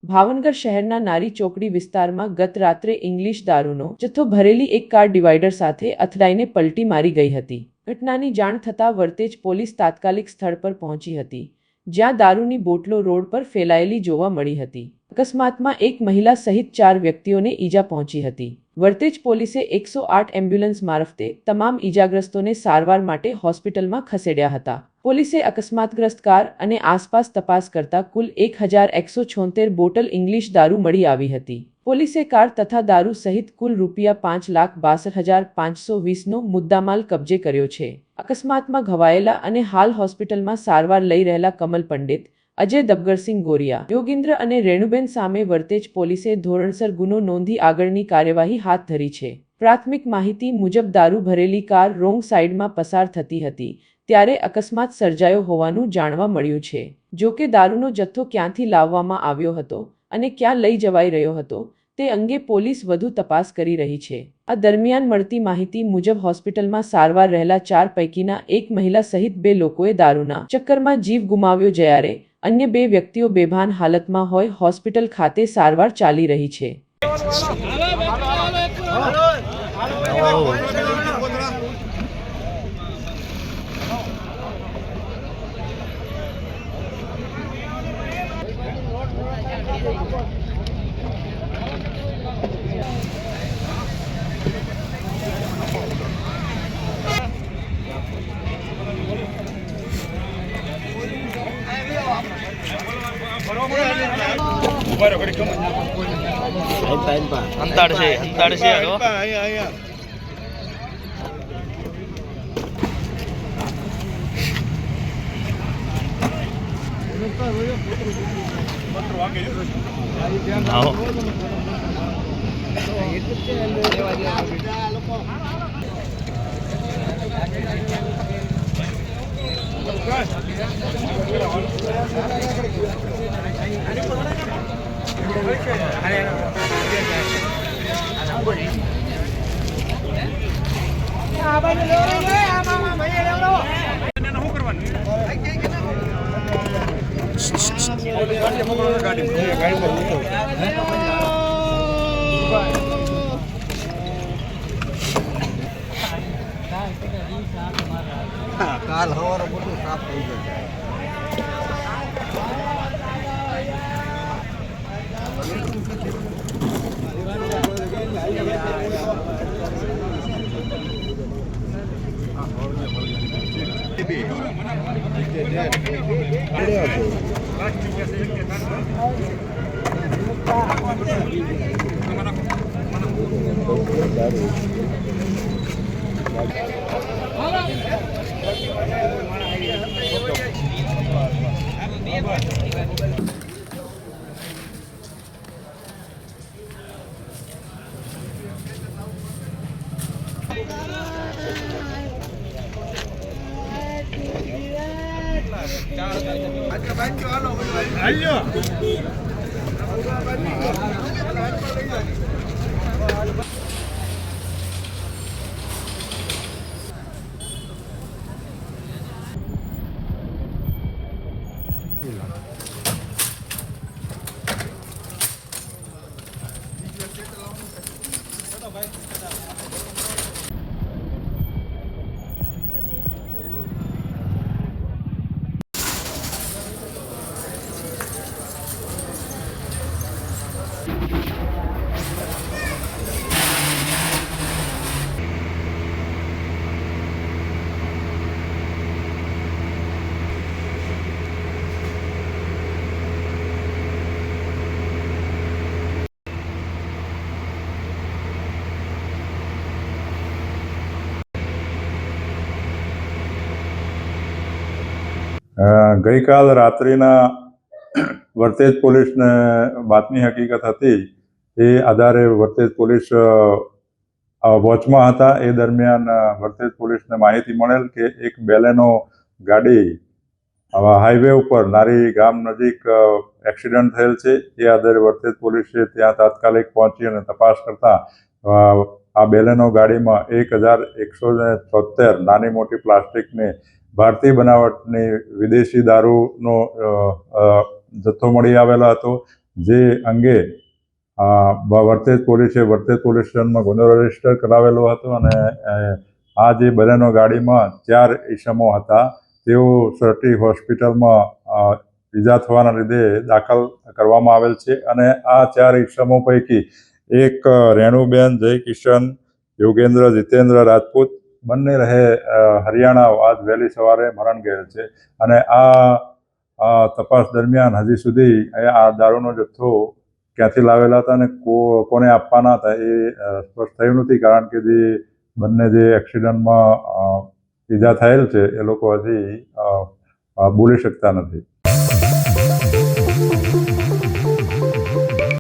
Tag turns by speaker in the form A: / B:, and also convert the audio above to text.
A: ભાવનગર શહેરના નારી ચોકડી વિસ્તારમાં ગત રાત્રે ઇંગ્લિશ દારૂનો જથ્થો ભરેલી એક કાર ડિવાઈડર સાથે અથડાઈને પલટી મારી ગઈ હતી। ઘટનાની જાણ થતાં વરતેજ પોલીસ તાત્કાલિક સ્થળ પર પહોંચી હતી, જ્યાં દારૂની બોટલો રોડ પર ફેલાયેલી જોવા મળી હતી। અકસ્માતમાં એક મહિલા સહિત 4 વ્યક્તિઓને ઈજા પહોંચી હતી। વરતેજ પોલીસે 108 એમ્બ્યુલન્સ મારફતે તમામ ઈજાગ્રસ્તોને સારવાર માટે હોસ્પિટલમાં ખસેડ્યા હતા। પોલીસે અકસ્માતગ્રસ્ત કાર અને આસપાસ તપાસ કરતા કુલ 1176 બોટલ ઇંગ્લિશ દારૂ મળી આવી હતી। પોલીસે કાર તથા દારૂ સહિત કુલ ₹5,62,520નો મુદ્દામાલ કબજે કર્યો છે। અકસ્માતમાં ઘવાયેલા અને હાલ હોસ્પિટલમાં સારવાર લઈ રહેલા કમલ પંડિત, અજય દબગરસિંહ ગોરિયા, યોગેન્દ્ર અને રેણુબેન સામે વરતેજ પોલીસે ધોરણસર ગુનો નોંધી આગળની કાર્યવાહી હાથ ધરી છે। પ્રાથમિક માહિતી મુજબ દારૂ ભરેલી કાર રોંગ સાઈડમાં પસાર થતી હતી ત્યારે અકસ્માત સર્જાયો હોવાનું જાણવા મળ્યું છે। જો કે દારૂનો જથ્થો ક્યાંથી લાવવામાં આવ્યો હતો અને ક્યાં લઈ જવાઈ રહ્યો હતો તે અંગે પોલીસ વધુ તપાસ કરી રહી છે। આ દરમિયાન મળતી માહિતી મુજબ હોસ્પિટલમાં સારવાર રહેલા 4 પૈકીના એક મહિલા સહિત 2 લોકોએ દારૂના ચક્કરમાં જીવ ગુમાવ્યો જ્યારે અન્ય 2 વ્યક્તિઓ બેભાન હાલતમાં હોય હોસ્પિટલ ખાતે સારવાર ચાલી રહી છે।
B: અંતાડ છે
C: કાલ સવારે બધું સાફ થઈ જશે।
D: ગઈકાલ રાત્રિના વરતેજ પોલીસને બાતમી હકીકત હતી એ આધારે વરતેજ પોલીસ વોચમાં હતા। એ દરમિયાન વરતેજ પોલીસને માહિતી મળેલ કે એક બેલેનો ગાડી હાઈવે ઉપર નારી ગામ નજીક એક્સિડન્ટ થયેલ છે। એ આધારે વરતેજ પોલીસે ત્યાં તાત્કાલિક પહોંચી અને તપાસ કરતા આ બેલેનો ગાડીમાં 1176 નાની મોટી પ્લાસ્ટિકની ભારતીય બનાવટની વિદેશી દારૂનો જથ્થો મળી આવેલો હતો, જે અંગે વર્તેજ પોલીસે વર્તેજ પોલીસ સ્ટેશનમાં ગુનો રજીસ્ટર કરાવેલો હતો અને આ જે બલેનો ગાડીમાં 4 ઈસમો હતા તેઓ સરટી હોસ્પિટલમાં ઈજા થવાના લીધે દાખલ કરવામાં આવેલ છે અને આ 4 ઈસમો પૈકી એક રેણુબેન જયકિશન યોગેન્દ્ર જીતેન્દ્ર રાજપૂત બંને રહે હરિયાણા આજ વહેલી સવારે મરણ ગયેલ છે અને આ તપાસ દરમિયાન હજી સુધી આ દારૂનો જથ્થો ક્યાંથી લાવેલા હતા અને કોને આપવાના હતા એ સ્પષ્ટ થયું નથી, કારણ કે જે બંને જે એક્સિડન્ટમાં ઈજા થયેલ છે એ લોકો હજી બોલી શકતા નથી.